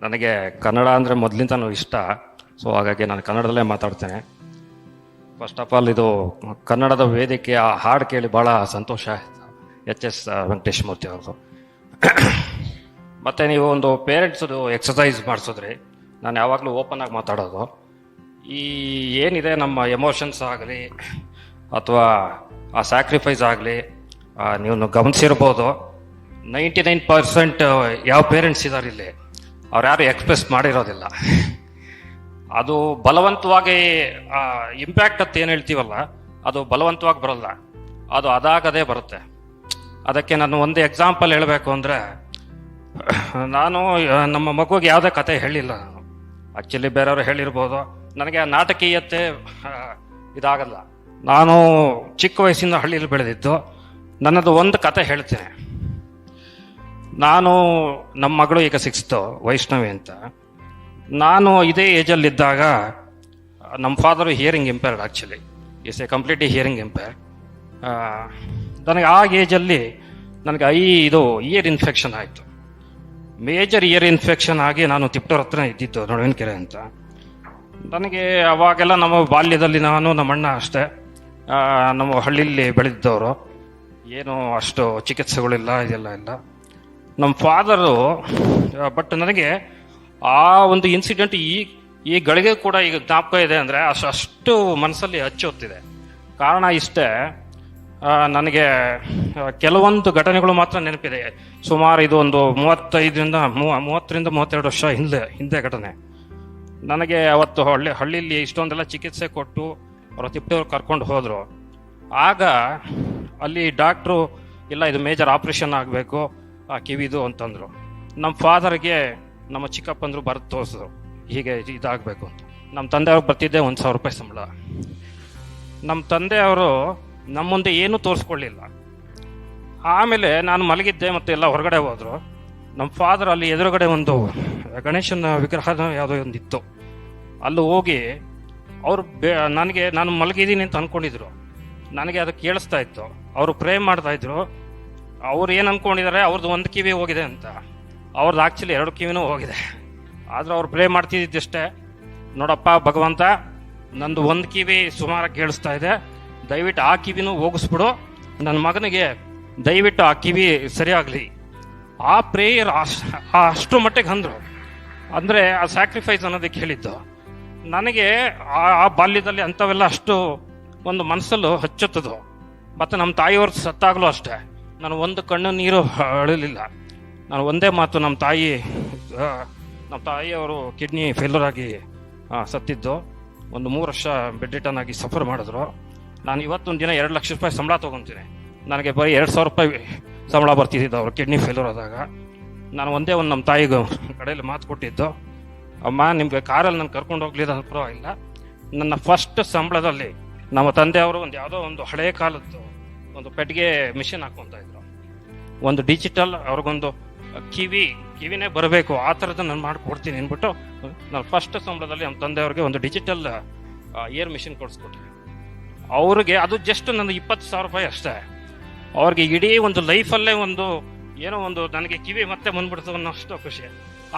ನನಗೆ ಕನ್ನಡ ಅಂದರೆ ಮೊದಲಿಂದನೂ ಇಷ್ಟ. ಸೊ ಹಾಗಾಗಿ ನಾನು ಕನ್ನಡದಲ್ಲೇ ಮಾತಾಡ್ತೇನೆ. ಫಸ್ಟ್ ಆಫ್ ಆಲ್ ಇದು ಕನ್ನಡದ ವೇದಿಕೆ, ಆ ಹಾಡು ಕೇಳಿ ಭಾಳ ಸಂತೋಷ ಆಯಿತು. ಎಚ್.ಎಸ್. ವೆಂಕಟೇಶ್ ಮೂರ್ತಿ ಅವ್ರದ್ದು. ಮತ್ತು ನೀವು ಒಂದು ಪೇರೆಂಟ್ಸದು ಎಕ್ಸಸೈಸ್ ಮಾಡಿಸಿದ್ರಿ. ನಾನು ಯಾವಾಗಲೂ ಓಪನ್ ಆಗಿ ಮಾತಾಡೋದು. ಈ ಏನಿದೆ ನಮ್ಮ ಎಮೋಷನ್ಸ್ ಆಗಲಿ ಅಥವಾ ಆ ಸ್ಯಾಕ್ರಿಫೈಸ್ ಆಗಲಿ, ನೀವು ಗಮನಿಸಿರ್ಬೋದು 99% ಯಾವ ಪೇರೆಂಟ್ಸ್ ಇದ್ದಾರೆ ಇಲ್ಲಿ ಅವ್ರು ಯಾರು ಎಕ್ಸ್ಪ್ರೆಸ್ ಮಾಡಿರೋದಿಲ್ಲ. ಅದು ಬಲವಂತವಾಗಿ ಇಂಪ್ಯಾಕ್ಟ್ ಅಂತ ಏನು ಹೇಳ್ತೀವಲ್ಲ, ಅದು ಬಲವಂತವಾಗಿ ಬರೋಲ್ಲ, ಅದು ಅದಾಗದೇ ಬರುತ್ತೆ. ಅದಕ್ಕೆ ನಾನು ಒಂದು ಎಕ್ಸಾಂಪಲ್ ಹೇಳಬೇಕು ಅಂದರೆ, ನಾನು ನಮ್ಮ ಮಗುವಿಗೆ ಯಾವುದೇ ಕತೆ ಹೇಳಿಲ್ಲ. ನಾನು ಆ್ಯಕ್ಚುಲಿ ಬೇರೆಯವರು ಹೇಳಿರ್ಬೋದು. ನನಗೆ ಆ ನಾಟಕೀಯತೆ ಇದಾಗಲ್ಲ. ನಾನು ಚಿಕ್ಕ ವಯಸ್ಸಿಂದ ಹಳ್ಳಿಯಲ್ಲಿ ಬೆಳೆದಿದ್ದು. ನನ್ನದು ಒಂದು ಕತೆ ಹೇಳ್ತೇನೆ. ನಾನು ನಮ್ಮ ಮಗಳು ಈಗ 6th, ವೈಷ್ಣವಿ ಅಂತ. ನಾನು ಇದೇ ಏಜಲ್ಲಿದ್ದಾಗ ನಮ್ಮ father hearing impaired, actually is a completely hearing impaired. ನನಗೆ ಆ ಏಜಲ್ಲಿ ನನಗೆ ಇಯರ್ ಇನ್ಫೆಕ್ಷನ್ ಆಯಿತು. ಮೇಜರ್ ಇಯರ್ ಇನ್ಫೆಕ್ಷನ್ ಆಗಿ ನಾನು ತಿಪ್ಟೂರ್ ಹತ್ರ ಇದ್ದಿದ್ದು, ನಡುವಿನಕೆರೆ ಅಂತ. ನನಗೆ ಅವಾಗೆಲ್ಲ ನಮ್ಮ ಬಾಲ್ಯದಲ್ಲಿ ನಾನು ನಮ್ಮ ಅಣ್ಣ ಅಷ್ಟೇ ನಮ್ಮ ಹಳ್ಳಿಲಿ ಬೆಳೆದಿದ್ದವರು. ಏನು ಅಷ್ಟು ಚಿಕಿತ್ಸೆಗಳಿಲ್ಲ, ಇದೆಲ್ಲ ಇಲ್ಲ. ನಮ್ಮ ಫಾದರು ಬಟ್ ನನಗೆ ಆ ಒಂದು ಇನ್ಸಿಡೆಂಟ್ ಈ ಗಳಿಗೆ ಕೂಡ ಈಗ ಜ್ಞಾಪಕ ಇದೆ. ಅಂದರೆ ಅಷ್ಟು ಮನಸ್ಸಲ್ಲಿ ಹಚ್ಚೊತ್ತಿದೆ. ಕಾರಣ ಇಷ್ಟೇ, ನನಗೆ ಕೆಲವೊಂದು ಘಟನೆಗಳು ಮಾತ್ರ ನೆನಪಿದೆ. ಸುಮಾರು ಇದು ಒಂದು 30-32 ವರ್ಷ ಹಿಂದೆ ಘಟನೆ. ನನಗೆ ಅವತ್ತು ಹಳ್ಳಿಯಲ್ಲಿ ಇಷ್ಟೊಂದೆಲ್ಲ ಚಿಕಿತ್ಸೆ ಕೊಟ್ಟು ಅವರು ತಿಪ್ಪೂರು ಕರ್ಕೊಂಡು ಹೋದರು. ಆಗ ಅಲ್ಲಿ ಡಾಕ್ಟ್ರು ಇಲ್ಲ, ಇದು ಮೇಜರ್ ಆಪ್ರೇಷನ್ ಆಗಬೇಕು ಆ ಕಿವಿದು ಅಂತಂದರು. ನಮ್ಮ ಫಾದರ್ಗೆ ನಮ್ಮ ಚಿಕ್ಕಪ್ಪಂದರು ಬರೆದು ತೋರಿಸಿದ್ರು, ಹೀಗೆ ಇದಾಗಬೇಕು ಅಂತ. ನಮ್ಮ ತಂದೆಯವ್ರಿಗೆ ಬರ್ತಿದ್ದೆ 1,000 ರೂಪಾಯಿ ಸಂಬಳ. ನಮ್ಮ ತಂದೆಯವರು ನಮ್ಮ ಮುಂದೆ ಏನೂ ತೋರಿಸ್ಕೊಳ್ಳಿಲ್ಲ. ಆಮೇಲೆ ನಾನು ಮಲಗಿದ್ದೆ ಮತ್ತು ಎಲ್ಲ ಹೊರಗಡೆ ಹೋದರು. ನಮ್ಮ ಫಾದರ್ ಅಲ್ಲಿ ಎದುರುಗಡೆ ಒಂದು ಗಣೇಶನ ವಿಗ್ರಹ ಯಾವುದೋ ಒಂದಿತ್ತು. ಅಲ್ಲಿ ಹೋಗಿ ಅವರು ನಾನು ಮಲಗಿದ್ದೀನಿ ಅಂತ ಅಂದ್ಕೊಂಡಿದ್ರು. ನನಗೆ ಅದು ಕೇಳಿಸ್ತಾ ಇತ್ತು. ಅವರು ಪ್ರೇ ಮಾಡ್ತಾಯಿದ್ರು. ಅವ್ರು ಏನು ಅಂದ್ಕೊಂಡಿದ್ದಾರೆ, ಅವ್ರದ್ದು ಒಂದು ಕಿವಿ ಹೋಗಿದೆ ಅಂತ. ಅವ್ರದ್ದು ಆ್ಯಕ್ಚುಲಿ 2 ಕಿವಿನೂ ಹೋಗಿದೆ. ಆದರೂ ಅವ್ರು ಪ್ರೇ ಮಾಡ್ತಿದ್ದಷ್ಟೇ, ನೋಡಪ್ಪ ಭಗವಂತ, ನಂದು ಒಂದು ಕಿವಿ ಸುಮಾರಾಗಿ ಕೇಳಿಸ್ತಾ ಇದೆ, ದಯವಿಟ್ಟು ಆ ಕಿವಿನೂ ಹೋಗಿಸ್ಬಿಡು, ನನ್ನ ಮಗನಿಗೆ ದಯವಿಟ್ಟು ಆ ಕಿವಿ ಸರಿಯಾಗಲಿ. ಆ ಪ್ರೇಯರ್ ಅಷ್ಟು ಮಟ್ಟಿಗೆ ಅಂದರು. ಅಂದರೆ ಆ ಸ್ಯಾಕ್ರಿಫೈಸ್ ಅನ್ನೋದಕ್ಕೆ ಹೇಳಿದ್ದು. ನನಗೆ ಆ ಬಾಲ್ಯದಲ್ಲಿ ಅಂಥವೆಲ್ಲ ಅಷ್ಟು ಒಂದು ಮನಸ್ಸಲ್ಲೂ ಹಚ್ಚುತ್ತದು. ಮತ್ತು ನಮ್ಮ ತಾಯಿಯವ್ರ ಸತ್ತಾಗಲೂ ಅಷ್ಟೇ ನಾನು ಒಂದು ಕಣ್ಣು ನೀರು ಅಳಲಿಲ್ಲ. ನಾನು ಒಂದೇ ಮಾತು, ನಮ್ಮ ತಾಯಿಯವರು ಕಿಡ್ನಿ ಫೇಲ್ಯೂರ್ ಆಗಿ ಸತ್ತಿದ್ದು. ಒಂದು 3 ವರ್ಷ ಬೆಡ್ ರಿಟರ್ನ್ ಆಗಿ ಸಫರ್ ಮಾಡಿದ್ರು. ನಾನು ಇವತ್ತೊಂದು ದಿನ 2 ಲಕ್ಷ ರೂಪಾಯಿ ಸಂಬಳ ತೊಗೊತೀನಿ. ನನಗೆ ಬರೀ 2,000 ರೂಪಾಯಿ ಸಂಬಳ ಬರ್ತಿದ್ದು ಅವರು ಕಿಡ್ನಿ ಫೇಲ್ಯೂರ್ ಆದಾಗ. ನಾನು ಒಂದೇ ಒಂದು ನಮ್ಮ ತಾಯಿಗೆ ಕಡೆಯಲ್ಲಿ ಮಾತು ಕೊಟ್ಟಿದ್ದು, ಅಮ್ಮ ನಿಮಗೆ ಕಾರಲ್ಲಿ ನಾನು ಕರ್ಕೊಂಡು ಹೋಗ್ಲಿಲ್ಲ ಪರವಾಗಿಲ್ಲ, ನನ್ನ ಫಸ್ಟ್ ಸಂಬಳದಲ್ಲಿ ನಮ್ಮ ತಂದೆಯವರು ಒಂದು ಯಾವುದೋ ಒಂದು ಹಳೆ ಕಾಲದ್ದು ಒಂದು ಪೆಟ್ಟಿಗೆ ಮಿಷಿನ್ ಹಾಕ್ಕೊತಾ ಇದ್ರು. ಒಂದು ಡಿಜಿಟಲ್, ಅವ್ರಿಗೊಂದು ಕಿವಿನೇ ಬರಬೇಕು, ಆ ಥರದ್ದು ನಾನು ಮಾಡಿಕೊಡ್ತೀನಿ ಅಂದ್ಬಿಟ್ಟು ನಾನು ಫಸ್ಟ್ ಸಂಬಳದಲ್ಲಿ ನಮ್ಮ ತಂದೆಯವ್ರಿಗೆ ಒಂದು ಡಿಜಿಟಲ್ ಇಯರ್ ಮಿಷಿನ್ ಕೊಡಿಸ್ಕೊಟ್ಟೆ. ಅವ್ರಿಗೆ ಅದು ಜಸ್ಟ್ ನನ್ನ 20,000 ರೂಪಾಯಿ ಅಷ್ಟೇ. ಅವ್ರಿಗೆ ಇಡೀ ಒಂದು ಲೈಫಲ್ಲೇ ಏನೋ ಒಂದು ನನಗೆ ಕಿವಿ ಮತ್ತೆ ಬಂದ್ಬಿಡ್ತು ಅನ್ನೋ ಅಷ್ಟು ಖುಷಿ.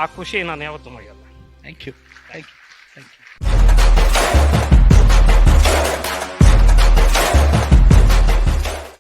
ಆ ಖುಷಿ ನಾನು ಯಾವತ್ತೂ ಮರೆಯಲ್ಲ. Thank you.